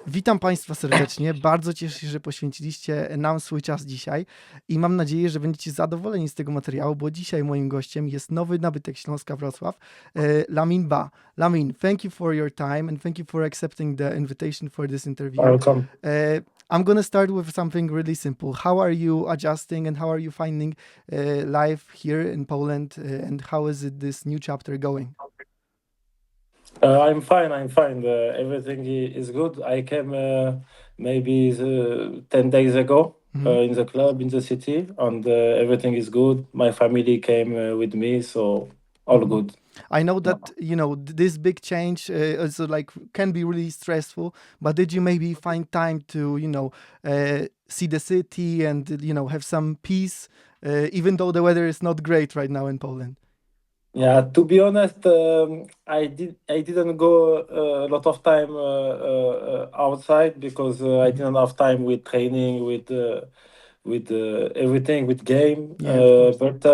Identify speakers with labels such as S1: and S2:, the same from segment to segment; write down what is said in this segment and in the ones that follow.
S1: Witam Państwa serdecznie. Bardzo cieszę się, że poświęciliście nam swój czas dzisiaj i mam nadzieję, że będziecie zadowoleni z tego materiału, bo dzisiaj moim gościem jest nowy nabytek Śląska Wrocław, Lamine Ba. Lamine, thank you for your time and thank you for accepting the invitation for this interview.
S2: Welcome.
S1: I'm going to start with something really simple. How are you adjusting and how are you finding life here in Poland and how is it this new chapter going?
S2: I'm fine. I'm fine. Everything is good. I came maybe 10 days ago in the club in the city, and everything is good. My family came with me, so all good.
S1: I know that this big change also like can be really stressful, but did you maybe find time to see the city and have some peace, even though the weather is not great right now in Poland?
S2: Yeah, to be honest, I didn't go a lot of time outside because I didn't have time with training, with everything, with game.
S1: Yeah,
S2: But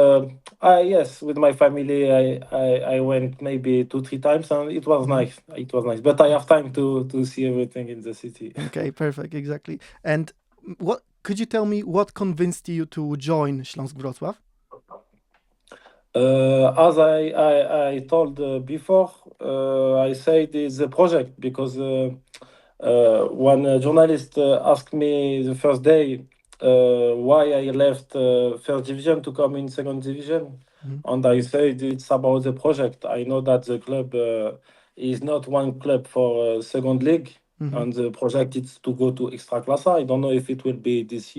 S2: yes, with my family, I went maybe 2-3 times, and it was nice. It was nice. But I have time to see everything in the city.
S1: Okay, perfect, exactly. And what could you tell me what convinced you to join Śląsk Wrocław?
S2: As I told before, I said it's a project because when a journalist asked me the first day why I left first division to come in second division, and I said it's about the project. I know that the club is not one club for second league, and the project is to go to Extraclasa. I don't know if it will be this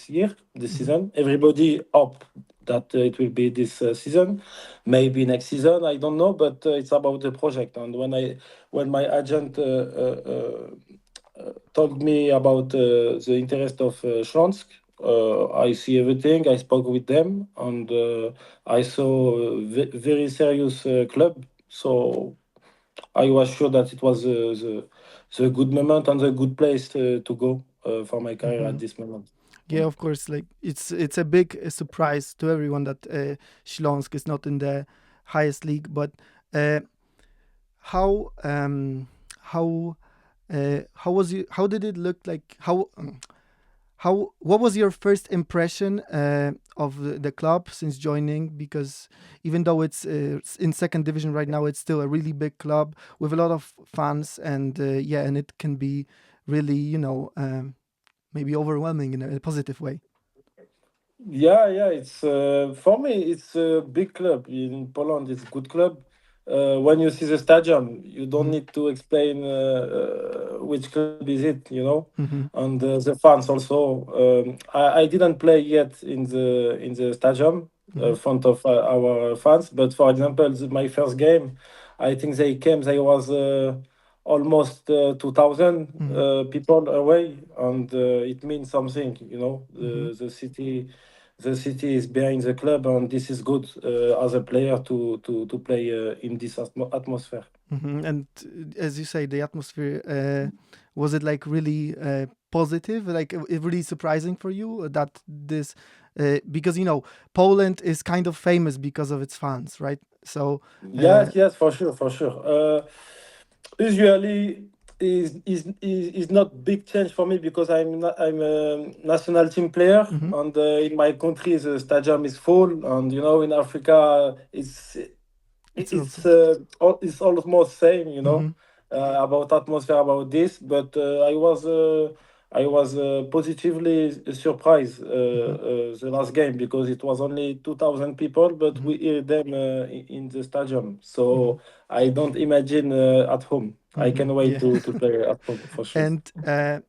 S2: year, this season. Everybody hope that it will be this season, maybe next season. I don't know, but it's about the project. And when my agent told me about the interest of Śląsk, I see everything. I spoke with them, and I saw a very serious club. So I was sure that it was the good moment and the good place to go for my career at this moment.
S1: Yeah, of course. Like it's a big surprise to everyone that Śląsk is not in the highest league. But how was you? How did it look like? What was your first impression of the club since joining? Because even though it's in second division right now, it's still a really big club with a lot of fans, and and it can be really maybe overwhelming in a positive way.
S2: Yeah, it's for me it's a big club in Poland. It's a good club. When you see the stadium, you don't need to explain which club is it, and the fans also. I didn't play yet in the stadium front of our fans, but for example, my first game, I think they was almost 2,000 people away, and it means something, the city is behind the club, and this is good as a player to play in this atmosphere.
S1: And as you say, the atmosphere, was it like really positive, like really surprising for you that this, because Poland is kind of famous because of its fans, right? So
S2: yes, for sure. Usually is not big change for me because I'm a national team player, and in my country the stadium is full, and in Africa it's almost same, about atmosphere, about this. But I was positively surprised the last game because it was only 2,000 people, but we hear them in the stadium. So I don't imagine at home. I can wait to play at home for sure.
S1: And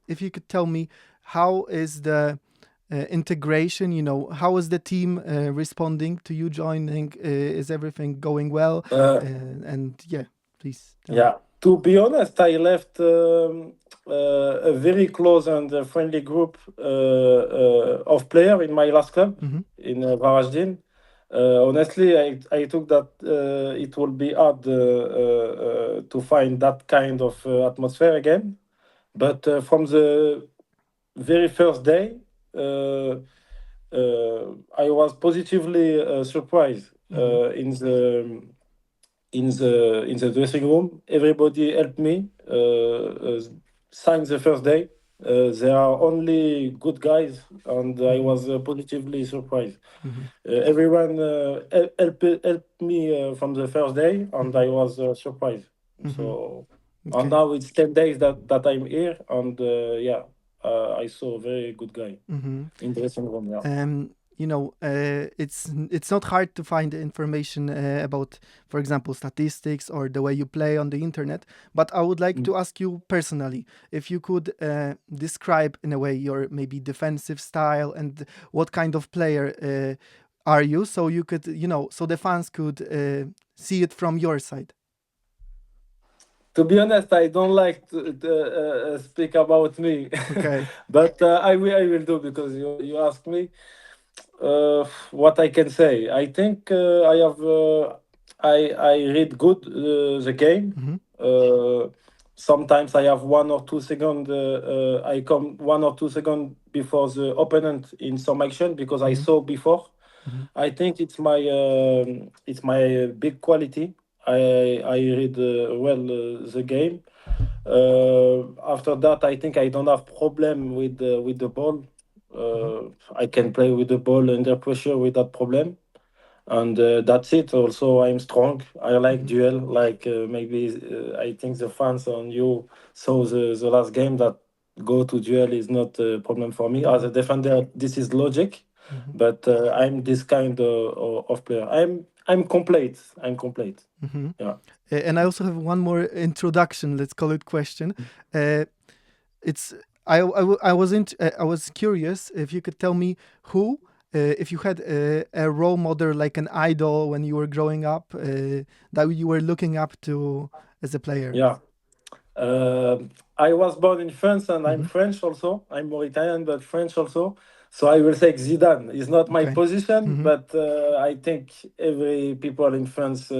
S1: if you could tell me, how is the integration? How is the team responding to you joining? Is everything going well? And please.
S2: Yeah. To be honest, I left a very close and friendly group of players in my last club in Varaždin. Honestly, I took that it will be hard to find that kind of atmosphere again. But from the very first day, I was positively surprised in the dressing room. Everybody helped me. signed the first day. There are only good guys, and I was positively surprised.
S1: Mhm.
S2: Everyone helped me from the first day, and I was surprised.
S1: Mhm.
S2: So, and
S1: Okay.
S2: now it's 10 days that I'm here, and yeah, I saw a very good guy
S1: Mhm.
S2: in the dressing room. Yeah.
S1: It's not hard to find information about, for example, statistics or the way you play on the internet. But I would like
S2: Mm.
S1: to ask you personally if you could describe in a way your maybe defensive style and what kind of player are you, so you could, so the fans could see it from your side.
S2: To be honest, I don't like to speak about me,
S1: Okay.
S2: but I will do because you asked me. What I can say, I think I have I read good the game.
S1: Mhm.
S2: Sometimes I have 1 or 2 seconds. I come 1 or 2 seconds before the opponent in some action because I
S1: Mhm.
S2: saw before.
S1: Mhm.
S2: I think it's my big quality. I read well the game. After that, I think I don't have problem with the ball.
S1: Mhm.
S2: I can play with the ball under pressure without problem, and that's it. Also, I'm strong. I like
S1: Mhm.
S2: duel. Like maybe I think the fans on you saw the last game that go to duel is not a problem for me as a
S1: Mhm.
S2: defender. This is logic,
S1: Mhm.
S2: but I'm this kind of player. I'm complete. I'm complete.
S1: Mhm.
S2: Yeah.
S1: And I also have one more introduction, let's call it question. Uh, it's I was curious if you could tell me who, if you had a role model like an idol when you were growing up, that you were looking up to as a player.
S2: Yeah. I was born in France and I'm
S1: Hmm.
S2: French also. I'm Mauritanian but French also. So I will say Zidane is not my
S1: Okay.
S2: position,
S1: Hmm.
S2: but I think every people in France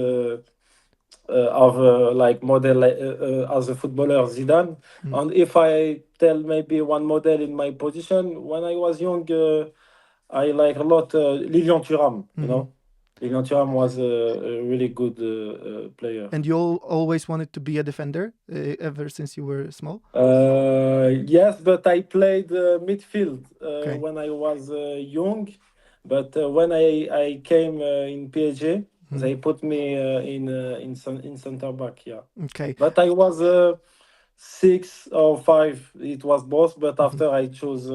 S2: have like model as a footballer Zidane. And if I tell maybe one model in my position, when I was young, I like a lot Lilian Thuram. You
S1: Hmm.
S2: know, Lilian Thuram was a really good player.
S1: And you always wanted to be a defender ever since you were small.
S2: Yes, but I played midfield
S1: Okay.
S2: when I was young. But when I came in PSG,
S1: Mhm.
S2: they put me in center back. Yeah,
S1: Okay.
S2: but I was 6 or 5. It was both, but
S1: Mhm.
S2: after I chose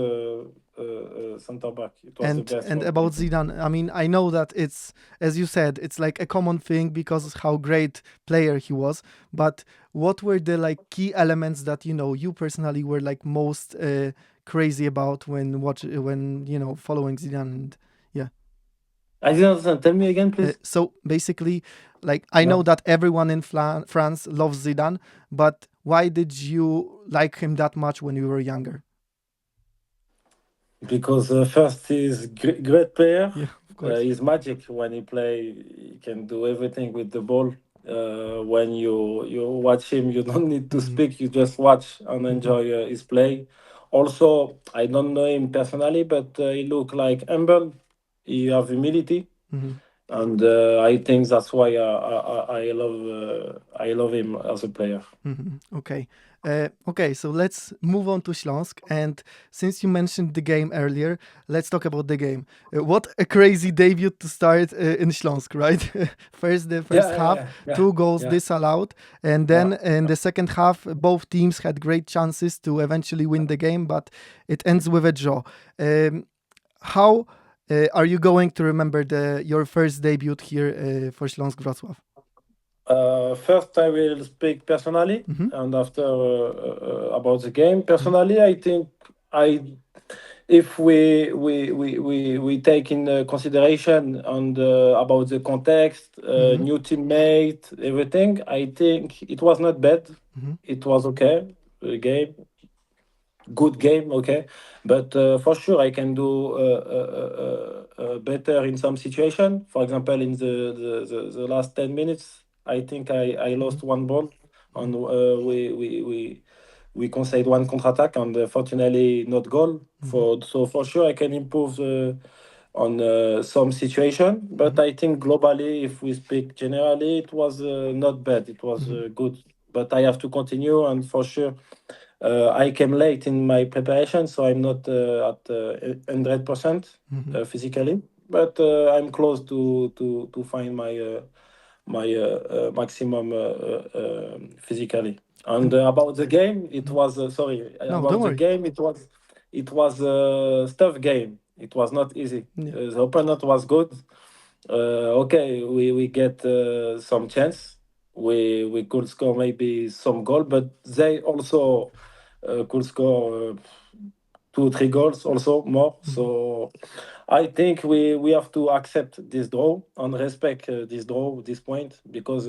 S2: center back, it was the best
S1: And
S2: for
S1: about
S2: me.
S1: Zidane, I mean, I know that it's, as you said, it's like a common thing because how great player he was. But what were the like key elements that you personally were like most crazy about when following Zidane? And yeah,
S2: I didn't understand. Tell me again, please.
S1: so basically, like I
S2: Yeah.
S1: know that everyone in France loves Zidane, but why did you like him that much when you were younger?
S2: Because first he's great player.
S1: Yeah, of course.
S2: He's magic when he play. He can do everything with the ball. When you watch him, you don't need to
S1: Hmm.
S2: speak. You just watch and
S1: Hmm.
S2: enjoy his play. Also, I don't know him personally, but he look like humble. He have humility,
S1: Hmm.
S2: and I think that's why I love him as a player.
S1: Okay. Okay, so let's move on to Śląsk. And since you mentioned the game earlier, let's talk about the game. What a crazy debut to start in Śląsk, right? The first
S2: Yeah, yeah,
S1: half,
S2: yeah, yeah,
S1: two goals
S2: yeah,
S1: disallowed. And
S2: yeah.
S1: then in the second half, both teams had great chances to eventually win the game, but it ends with a draw. How are you going to remember your first debut here for Śląsk Wrocław?
S2: First, I will speak personally,
S1: Hmm.
S2: and after about the game. Personally, I think I, if we take in consideration and about the context,
S1: Hmm.
S2: new teammate, everything, I think it was not bad.
S1: Hmm.
S2: It was okay. Game, good game, okay, but for sure I can do better in some situation. For example, in the last 10 minutes, I think I
S1: Hmm.
S2: lost one ball, and we concede one counter attack, and fortunately not goal.
S1: Hmm.
S2: So for sure I can improve on some situation, but
S1: Hmm.
S2: I think globally, if we speak generally, it was not bad. It was
S1: Hmm.
S2: good, but I have to continue, and for sure I came late in my preparation, so I'm not at 100% physically, but I'm close to find my maximum physically. And about the game, it was sorry
S1: No,
S2: about
S1: don't
S2: the
S1: worry.
S2: game. It was a tough game. It was not easy.
S1: Yeah.
S2: The opponent was good. Okay, we get some chance. We could score maybe some goal, but they also could score 2 3 goals also more. So I think we have to accept this draw and respect this draw, this point, because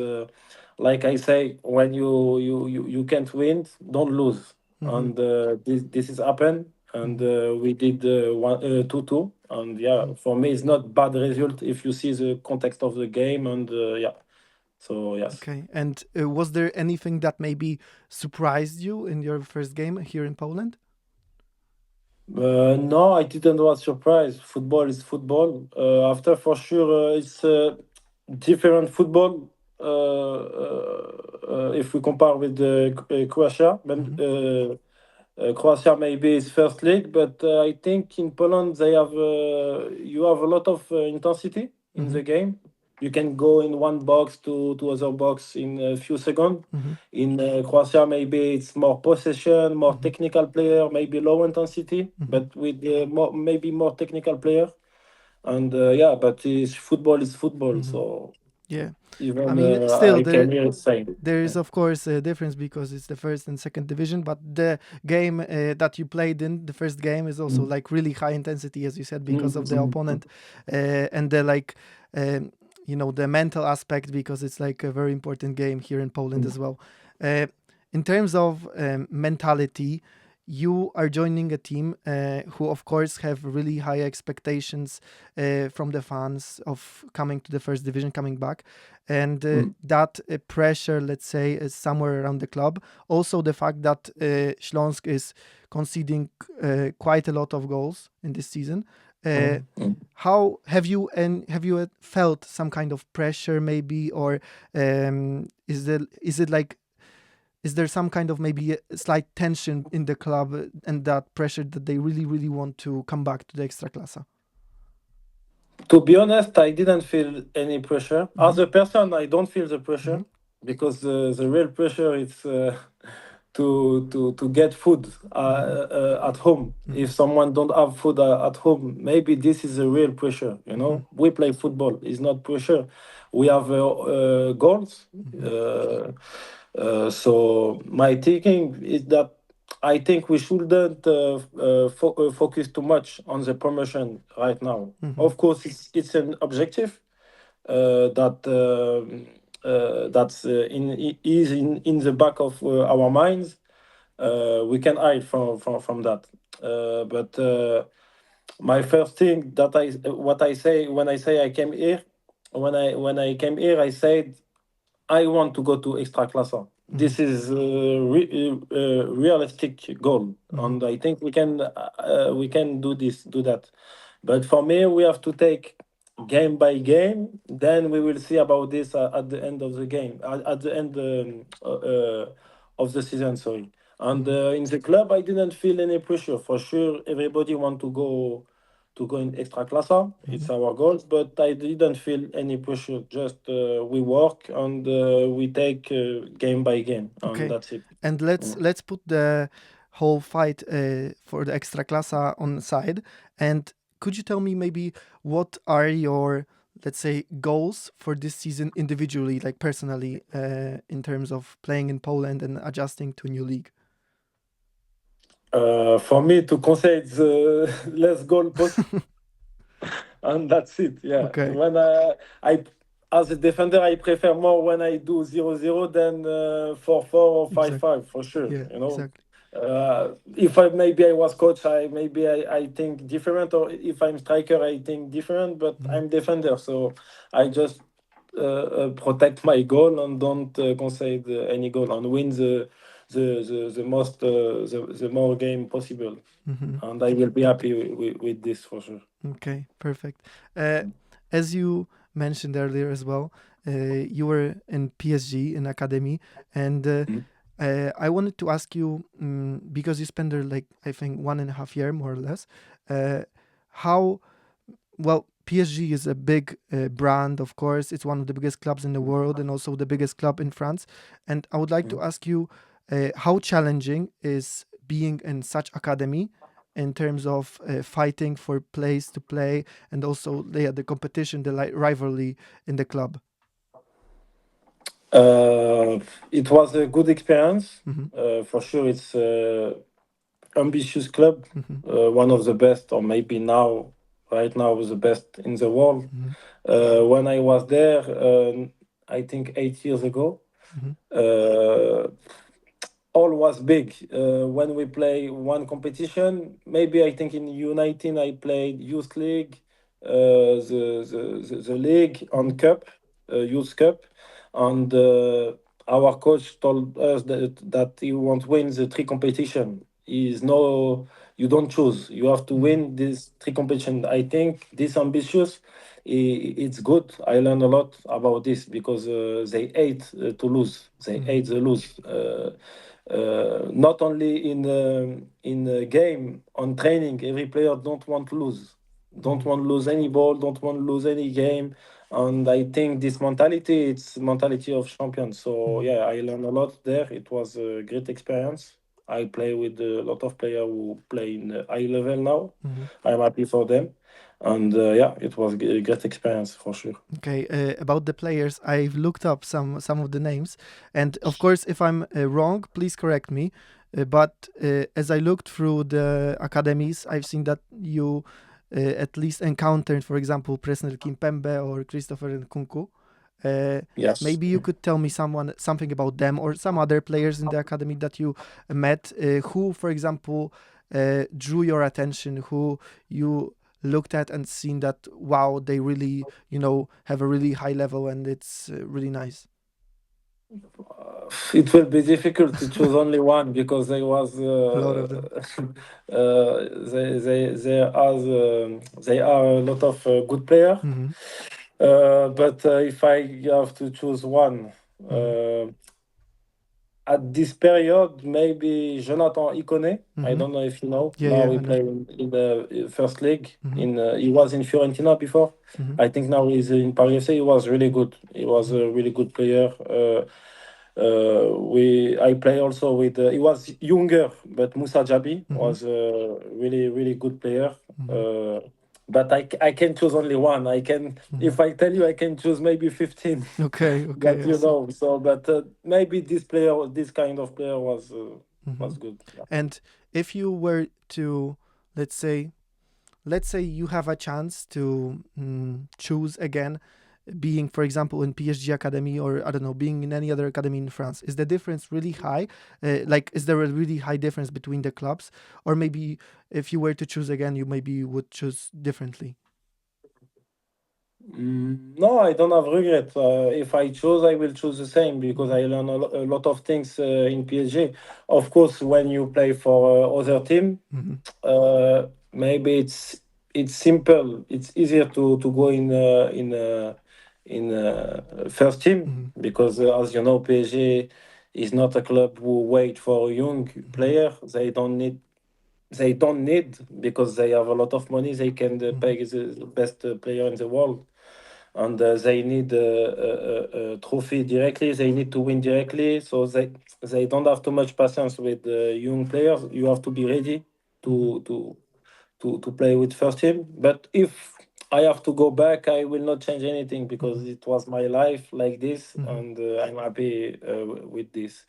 S2: like I say, when you can't win, don't lose. And this is happened, and we did 2-2, and yeah, for me it's not bad result if you see the context of the game, and yeah, so yes.
S1: Okay. And was there anything that maybe surprised you in your first game here in Poland?
S2: No, I didn't was surprised. Football is football. After for sure, it's different football. If we compare with Croatia, Croatia maybe is first league, but I think in Poland they have you have a lot of intensity in the game. You can go in one box to other box in a few seconds. In Croatia, maybe it's more possession, more technical player, maybe low intensity, but with maybe more technical player. And yeah, but football is football, so
S1: Yeah.
S2: even
S1: I mean, still
S2: I can hear it saying.
S1: there is of course a difference because it's the first and second division, but the game that you played in the first game is also like really high intensity, as you said, because of the opponent and the like the mental aspect, because it's like a very important game here in Poland as well. In terms of mentality, you are joining a team who of course have really high expectations from the fans of coming to the first division, coming back, and that pressure, let's say, is somewhere around the club. Also the fact that Śląsk is conceding quite a lot of goals in this season. How have you felt some kind of pressure maybe, or is there some kind of maybe a slight tension in the club and that pressure that they really, really want to come back to the Ekstraklasa?
S2: To be honest, I didn't feel any pressure. As a person, I don't feel the pressure because the real pressure is to get food at home. If someone don't have food at home, maybe this is a real pressure. We play football. It's not pressure. We have goals. So my thinking is that I think we shouldn't focus too much on the promotion right now. Of course, it's an objective that's in the back of our minds. We can hide from that. But my first thing that what I say when I say I came here, when I came here, I said I want to go to Ekstraklasa. This is a realistic goal, and I think we can do that. But for me, we have to take game by game. Then we will see about this at the end of the game, at the end of the season. Sorry. And in the club, I didn't feel any pressure. For sure, everybody want to go in Ekstraklasa. It's our goals, but I didn't feel any pressure. Just we work and we take game by game, and that's it.
S1: And let's put the whole fight for the Ekstraklasa on the side. And could you tell me maybe what are your, let's say, goals for this season individually, like personally, in terms of playing in Poland and adjusting to a new league?
S2: For me, to concede the less goal possible, and that's it. Yeah.
S1: Okay.
S2: When I as a defender, I prefer more when I do 0-0 than 4-4 or 5-5 for sure.
S1: Yeah, exactly.
S2: If maybe I was coach, I think different, or if I'm striker, I think different. But I'm defender, so I just protect my goal and don't concede any goal and win the most the more game possible. And I will be happy with this for sure.
S1: Okay, perfect. As you mentioned earlier as well, you were in PSG in academy, and I wanted to ask you, because you spent there like I think 1.5 year more or less. How well PSG is a big brand, of course. It's one of the biggest clubs in the world and also the biggest club in France. And I would like to ask you, how challenging is being in such academy in terms of fighting for place to play and also the competition, the rivalry in the club.
S2: It was a good experience. For sure, it's ambitious club, one of the best, or maybe now, right now, the best in the world. When I was there, I think 8 years ago, all was big. When we play one competition, maybe I think in U19 I played youth league, the league on cup, youth cup, and our coach told us that he won't win the three competition. Is no, you don't choose. You have to win this three competition. I think this ambitious, it's good. I learned a lot about this because they hate to lose. They hate the lose. Not only in a game, on training, every player don't want to lose, don't want to lose any ball, don't want to lose any game, and I think this mentality, it's mentality of champions. So yeah, I learned a lot there. It was a great experience. I play with a lot of players who play in high level now. I'm happy for them, and yeah, it was a great experience for sure.
S1: Okay, about the players, I've looked up some of the names, and of course, if I'm wrong, please correct me. But as I looked through the academies, I've seen that you at least encountered, for example, Presnelem Kimpembe or Christopherem Nkunku.
S2: Yes.
S1: Maybe you could tell me something about them or some other players in the academy that you met, who, for example, drew your attention, who you looked at and seen that, wow, they really, have a really high level and it's really nice.
S2: It will be difficult to choose only one because there was
S1: A lot of them.
S2: they are a lot of good players. But if I have to choose one, at this period, maybe Jonathan Ikone. I don't know if you know.
S1: Yeah,
S2: Now
S1: yeah,
S2: he
S1: I know.
S2: plays in the first league. He was in Fiorentina before. I think now he's in Paris FC. He was really good. He was a really good player. I play also with. He was younger, but Moussą Diaby was a really good player. But I can choose only one. I can, if I tell you, I can choose maybe 15.
S1: Okay,
S2: But
S1: I see.
S2: so but maybe this kind of player was good. Yeah.
S1: And if you were to, let's say you have a chance to choose again, being, for example, in PSG academy, or I don't know, being in any other academy in France, is the difference really high? Is there a really high difference between the clubs? Or maybe if you were to choose again, you maybe would choose differently?
S2: No, I don't have regret. If I choose, I will choose the same because I learn a lot of things in PSG. Of course, when you play for other team, maybe it's simple. It's easier to go in first team because, as you know, PSG is not a club who wait for a young player. They don't need because they have a lot of money. They can pay the best player in the world, and they need a trophy directly. They need to win directly, so they don't have too much patience with young players. You have to be ready to play with first team. But if I have to go back, I will not change anything because it was my life like this, and I'm happy with this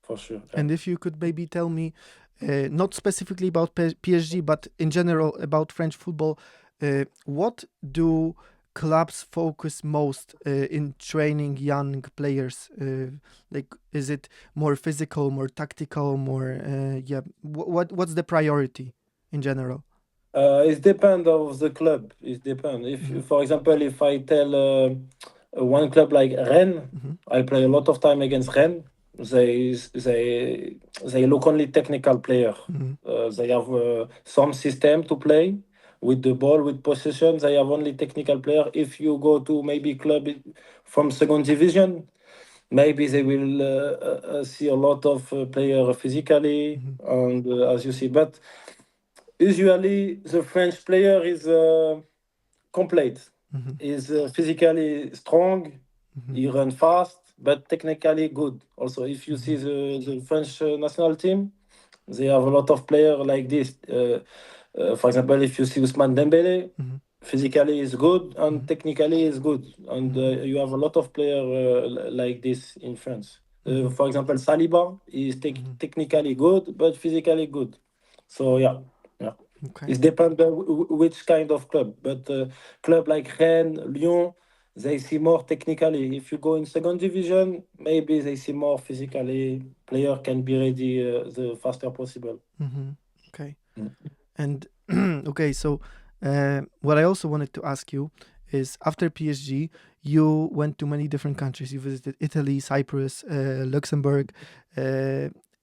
S2: for sure. Yeah.
S1: And if you could maybe tell me, not specifically about PSG, but in general about French football, what do clubs focus most in training young players? Like, is it more physical, more tactical, more? What's the priority in general?
S2: It depends of the club. It depends. If, for example, if I tell one club like Rennes, I play a lot of time against Rennes. They look only technical player. They have some system to play with the ball, with possession. They have only technical player. If you go to maybe club from second division, maybe they will see a lot of player physically, and as you see, but usually the French player is complete. Is physically strong, he run fast, but technically good. Also, if you see the French national team, they have a lot of players like this. For example, if you see Ousmane Dembele, physically is good and technically is good, and you have a lot of players like this in France. For example, Saliba is technically good but physically good. So yeah, yeah.
S1: Okay.
S2: It depends on which kind of club. But club like Rennes, Lyon, they see more technically. If you go in second division, maybe they see more physically. Player can be ready the faster possible.
S1: Okay.
S2: Mm.
S1: And okay, so what I also wanted to ask you is after PSG, you went to many different countries. You visited Italy, Cyprus, Luxembourg,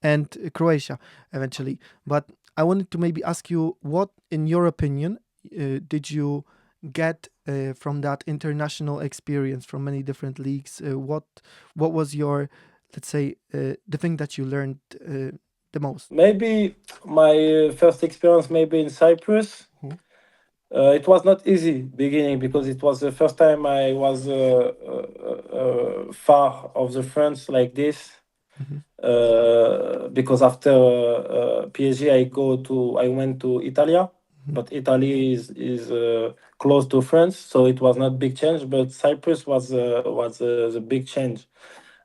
S1: and Croatia eventually. But I wanted to maybe ask you, what, in your opinion, did you get from that international experience from many different leagues? What was your, let's say, the thing that you learned the most?
S2: Maybe my first experience maybe in Cyprus. It was not easy beginning because it was the first time I was far of the France like this. Because after PSG, I went to Italia, but Italy is close to France, so it was not big change. But Cyprus was the big change.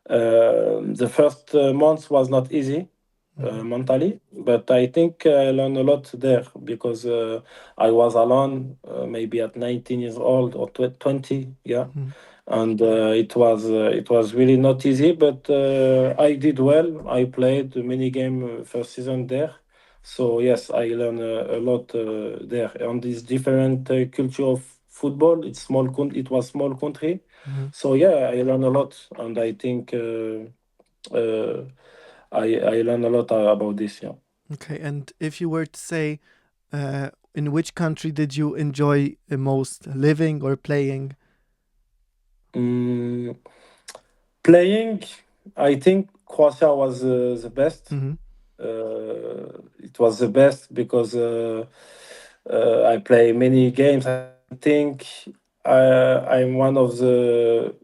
S2: The first months was not easy mentally, but I think I learned a lot there because I was alone, maybe at 19 years old or 20, yeah, and it was really not easy, but I did well. I played many games first season there, so yes, I learned a lot there on this different culture of football. It was small country, so yeah, I learned a lot, and I think. Uh, I learned a lot about this. Yeah.
S1: Okay, and if you were to say, in which country did you enjoy the most living or playing?
S2: Mm, playing, I think Croatia was the best. It was the best because I play many games. I think I'm one of the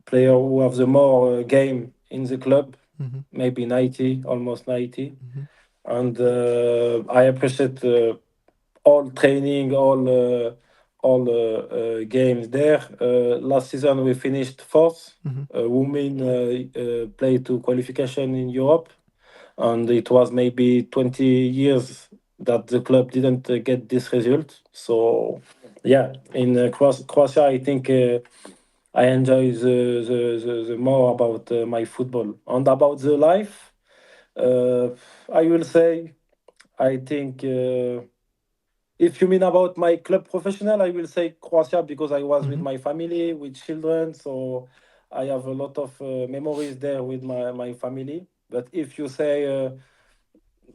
S2: player who have the more game in the club, maybe 90, almost 90. And I appreciate all training, all games there. Last season we finished fourth. Women played to qualification in Europe, and it was maybe 20 years that the club didn't get this result. So yeah, in Croatia, I think. I enjoy the more about my football and about the life. Uh, I will say, I think if you mean about my club professional, I will say Croatia because I was with my family, with children, so I have a lot of memories there with my family. But if you say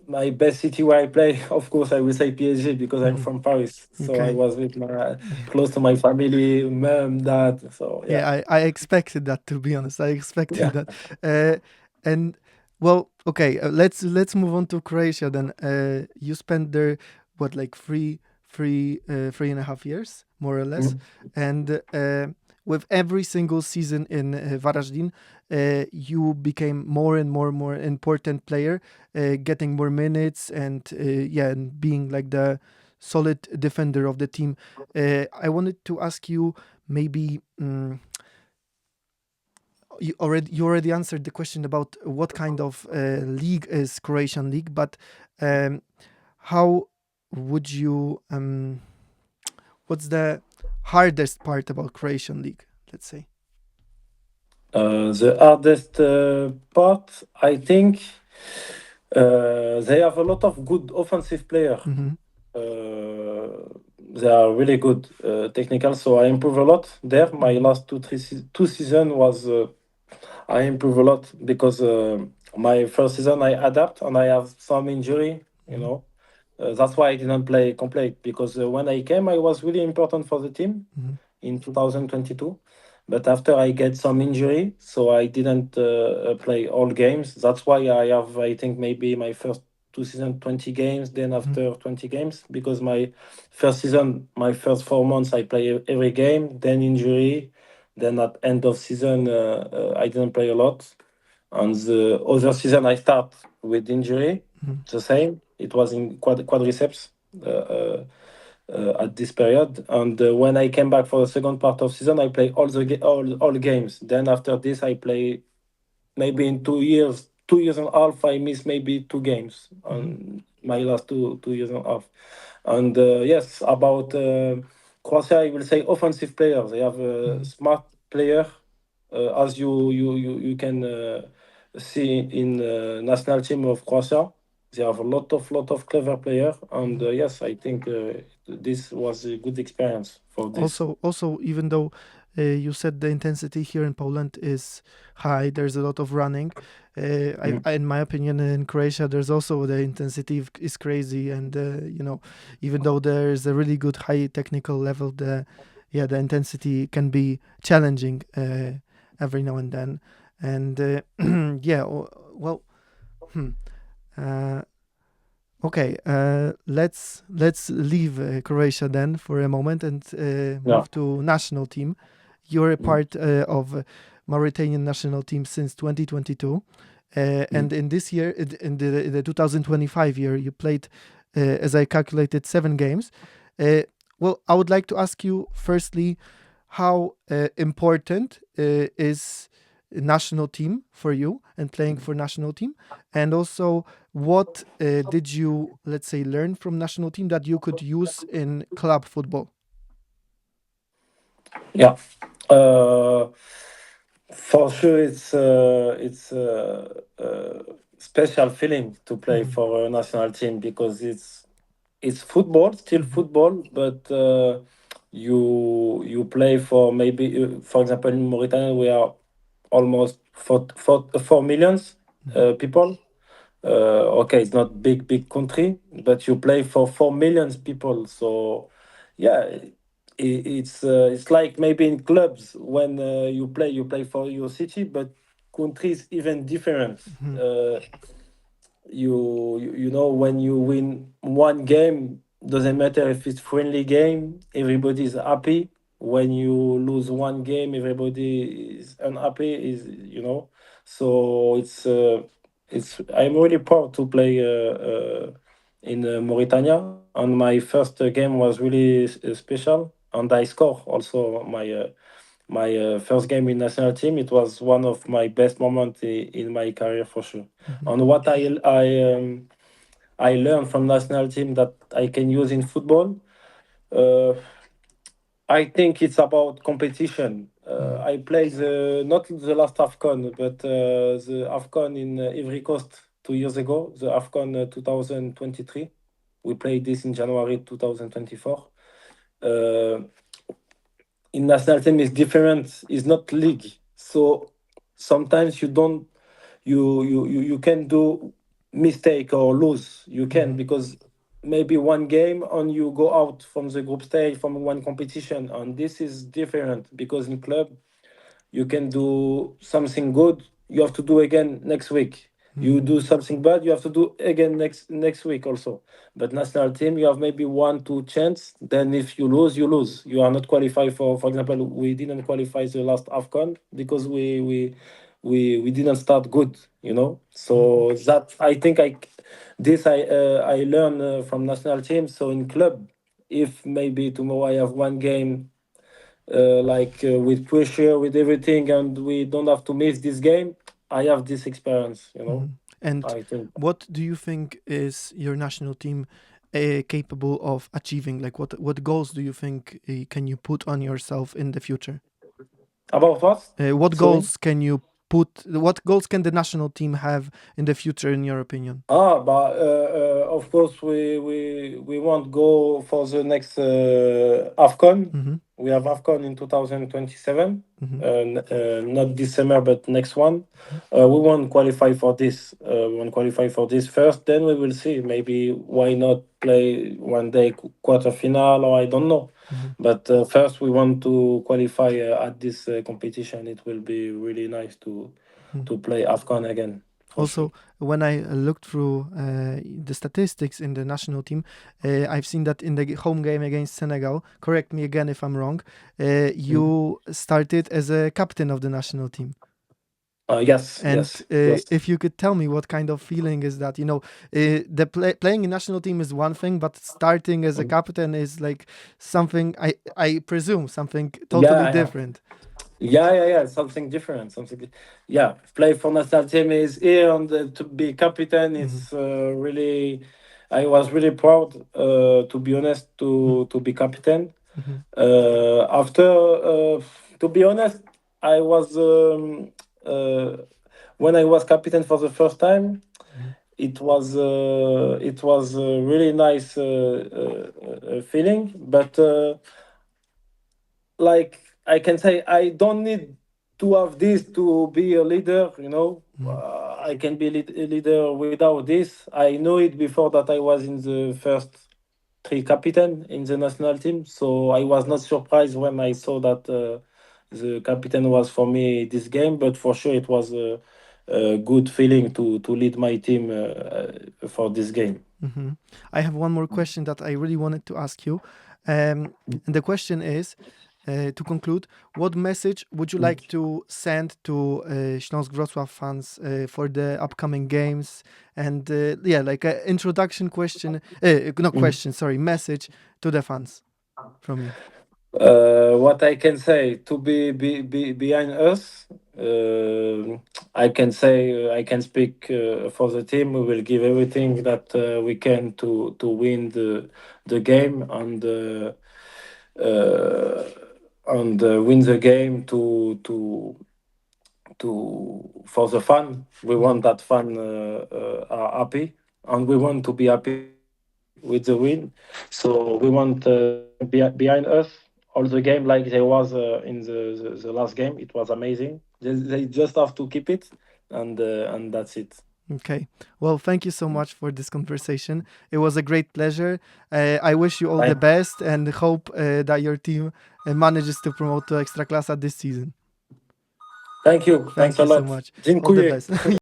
S2: my best city where I play, of course, I will say PSG because I'm from Paris. So I
S1: Okay.
S2: was with my close to my family, mom, dad. So yeah,
S1: Yeah, I expected that, to be honest. I expected
S2: yeah.
S1: that. And well, okay, let's move on to Croatia then. You spent there what, like 3.5 years, more or less, and with every single season in Varaždin, you became more and more important player, getting more minutes, and yeah, and being like the solid defender of the team. I wanted to ask you, maybe you already answered the question about what kind of league is Croatian league, but how would you what's the hardest part about Croatian league, let's say?
S2: The hardest part, I think, they have a lot of good offensive players. They are really good technical, so I improve a lot there. My last two season was I improve a lot because my first season I adapt and I have some injury. That's why I didn't play complete because when I came, I was really important for the team in 2022. but after I get some injury, so I didn't play all games. That's why I have, I think, maybe my first 2 seasons 20 games, then after 20 games, because my first season, my first 4 months, I play every game, then injury, then at end of season, I didn't play a lot. And the other season, I start with injury, the same. It was in quadriceps. At this period. And when I came back for the second part of season, I play all games. Then after this, I play maybe in 2 years, 2 years and a half. I miss maybe 2 games on my last two years and a half. And yes, about Croatia, I will say offensive players. They have a smart player, as you can see in national team of Croatia. They have a lot of clever players, and yes, I think this was a good experience for this.
S1: Also, even though you said the intensity here in Poland is high, there's a lot of running. In my opinion, in Croatia, there's also the intensity is crazy, and even though there is a really good high technical level, the intensity can be challenging every now and then, and well. Okay, let's leave Croatia then for a moment and move to national team. You're a part of Mauritanian national team since 2022, and in this year, in the 2025 year, you played, as I calculated, 7 games. Well, I would like to ask you firstly, how important is national team for you and playing for national team, and also what did you, let's say, learn from national team that you could use in club football?
S2: Yeah, for sure, it's a special feeling to play for a national team, because it's football, still football, but you play for maybe, for example, in Mauritania we are almost 4 millions people. Okay, it's not big country, but you play for 4 millions people. So yeah, it's like maybe in clubs when you play for your city, but country is even different. You know, when you win one game, doesn't matter if it's friendly game, everybody is happy. When you lose one game, everybody is unhappy, is, you know. So it's I'm really proud to play in Mauritania, and my first game was really special, and I score also my first game in national team. It was one of my best moments in my career, for sure. And what I learned from national team that I can use in football, uh, I think it's about competition. I played not the last AFCON, but the AFCON in Ivory Coast 2 years ago, the AFCON 2023. We played this in January 2024. In national team is different. It's not league, so sometimes you can do mistake or lose. You can, because maybe one game and you go out from the group stage from one competition, and this is different, because in club you can do something good, you have to do again next week. You do something bad, you have to do again next week also. But national team, you have maybe 1-2 chance. Then if you lose, you lose. You are not qualified for example, we didn't qualify the last AFCON because we didn't start good, you know. So that I think I learned from national team. So in club, if maybe tomorrow I have one game with pressure, with everything, and we don't have to miss this game, I have this experience, you know.
S1: And
S2: I think
S1: what do you think is your national team capable of achieving? Like, what goals do you think can you put on yourself in the future?
S2: about what?
S1: What
S2: Sorry.
S1: goals can you put? What goals can the national team have in the future, in your opinion?
S2: But of course we won't go for the next AFCON. We have AFCON in 2027.
S1: Mhm.
S2: Not this summer, but next one. We won't qualify for this. We won't qualify for this first. Then we will see. Maybe why not play one day quarter final, or I don't know.
S1: Mhm.
S2: But first, we want to qualify at this competition. It will be really nice to
S1: Mhm.
S2: play AFCON again. For
S1: Also,
S2: sure.
S1: when I looked through the statistics in the national team, I've seen that in the home game against Senegal, correct me again if I'm wrong, you started as a captain of the national team.
S2: Yes,
S1: And
S2: yes, yes.
S1: if you could tell me what kind of feeling is that, playing in national team is one thing, but starting as a captain is like something, I presume, something totally
S2: Yeah, yeah.
S1: different.
S2: Yeah. Something different. Yeah. Play for national team is here, and to be captain
S1: Mhm.
S2: is really. I was really proud, to be honest, to be captain.
S1: Mhm.
S2: After, to be honest, I was when I was captain for the first time.
S1: Mhm.
S2: It was a really nice feeling, but. Like I can say, I don't need to have this to be a leader.
S1: Mhm.
S2: I can be a leader without this. I know it before that I was in the first three captain in the national team, so I was not surprised when I saw that the captain was for me this game. But for sure, it was a good feeling to lead my team for this game.
S1: Mhm. I have one more question that I really wanted to ask you. And the question is, to conclude, what message would you like to send to Śląsk Wrocław fans for the upcoming games? And like an introduction question, not question, sorry, message to the fans from you.
S2: What I can say to be behind us, I can say, I can speak for the team. We will give everything that we can to win the game, and win the game to for the fun. We want that fun are happy, and we want to be happy with the win. So we want behind us all the game like there was in the last game. It was amazing. They just have to keep it, and that's it.
S1: Okay. Well, thank you so much for this conversation. It was a great pleasure. I wish you all the
S2: Thank,
S1: best and hope that your team manages to promote to Ekstraklasa this season.
S2: thank you. Thanks
S1: Thank
S2: a
S1: you so
S2: lot.
S1: much. All the
S2: Dziękuję.
S1: best.